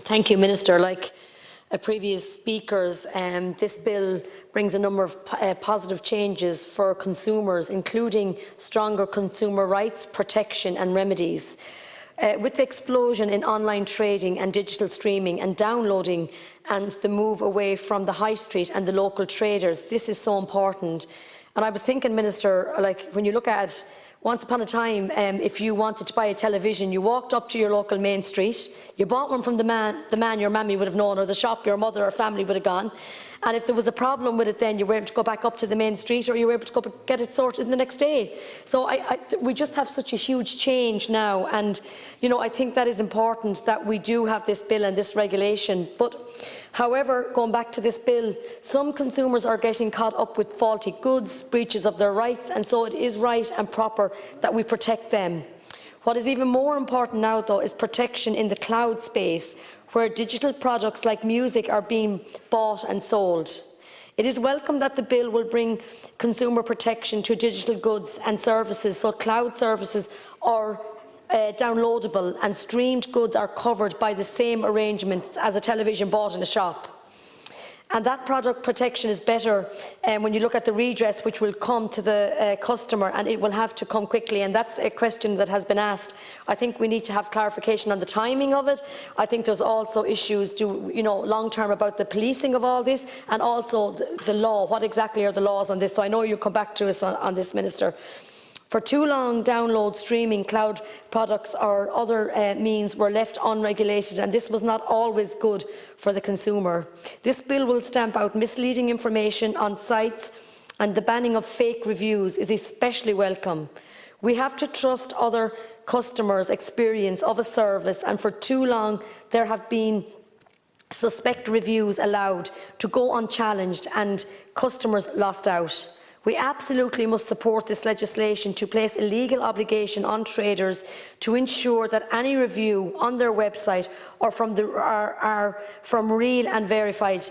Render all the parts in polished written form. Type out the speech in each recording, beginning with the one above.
Thank you, Minister. Like previous speakers, this bill brings a number of positive changes for consumers, including stronger consumer rights, protection and remedies. With the explosion in online trading and digital streaming and downloading and the move away from the high street and the local traders, this is so important. And I was thinking, Minister, like when you look at once upon a time, if you wanted to buy a television, you walked up to your local main street, you bought one from the man your mammy would have known, or the shop your mother or family would have gone, and if there was a problem with it then you were able to go back up to the main street, or you were able to go get it sorted the next day. So we just have such a huge change now, and I think that is important that we do have this bill and this regulation. But however, going back to this bill, some consumers are getting caught up with faulty goods, breaches of their rights, and so it is right and proper that we protect them. What is even more important now, though, is protection in the cloud space, where digital products like music are being bought and sold. It is welcome that the bill will bring consumer protection to digital goods and services, so cloud services are downloadable and streamed goods are covered by the same arrangements as a television bought in a shop. And that product protection is better when you look at the redress which will come to the customer, and it will have to come quickly, and that's a question that has been asked. I think we need to have clarification on the timing of it. I think there's also issues long term about the policing of all this, and also the law. What exactly are the laws on this? So I know you'll come back to us on this, Minister. For too long, download, streaming, cloud products or other means were left unregulated, and this was not always good for the consumer. This bill will stamp out misleading information on sites, and the banning of fake reviews is especially welcome. We have to trust other customers' experience of a service, and for too long there have been suspect reviews allowed to go unchallenged and customers lost out. We absolutely must support this legislation to place a legal obligation on traders to ensure that any review on their website or are from real and verified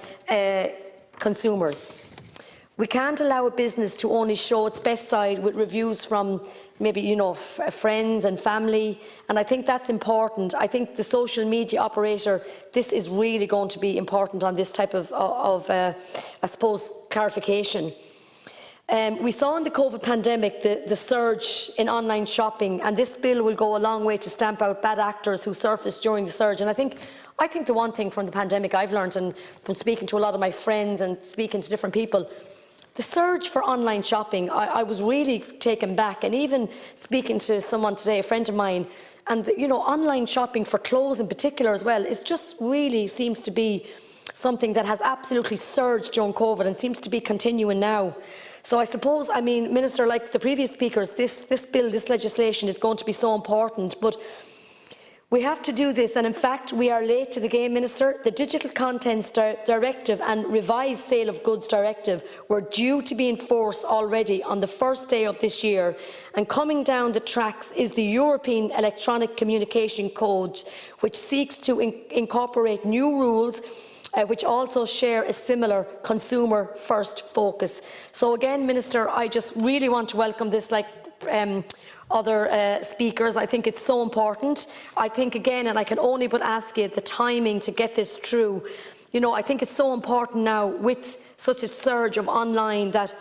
consumers. We can't allow a business to only show its best side with reviews from maybe friends and family, and I think that's important. I think the social media operator, this is really going to be important on this type of I suppose, clarification. We saw in the COVID pandemic the surge in online shopping, and this bill will go a long way to stamp out bad actors who surfaced during the surge. And I think the one thing from the pandemic I've learned, and from speaking to a lot of my friends and speaking to different people, the surge for online shopping, I was really taken back. And even speaking to someone today, a friend of mine, and online shopping for clothes in particular as well, is just really seems to be something that has absolutely surged during COVID and seems to be continuing now. So I suppose, Minister, like the previous speakers, this bill, this legislation is going to be so important, but we have to do this, and in fact we are late to the game, Minister. The Digital Contents Directive and Revised Sale of Goods Directive were due to be in force already on the first day of this year, and coming down the tracks is the European Electronic Communication Code, which seeks to incorporate new rules which also share a similar consumer-first focus. So again, Minister, I just really want to welcome this, like other speakers. I think it's so important. I think again, and I can only but ask you, the timing to get this through. I think it's so important now with such a surge of online that,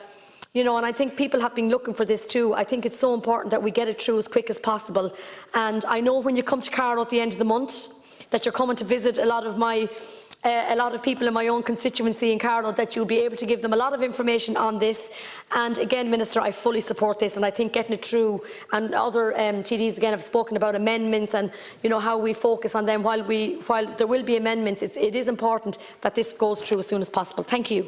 and I think people have been looking for this too. I think it's so important that we get it through as quick as possible. And I know when you come to Carlow at the end of the month, that you're coming to visit a lot of people in my own constituency in Carlow, that you'll be able to give them a lot of information on this. And again, Minister, I fully support this, and I think getting it through, and other TDs again have spoken about amendments and how we focus on them. While there will be amendments, it is important that this goes through as soon as possible. Thank you.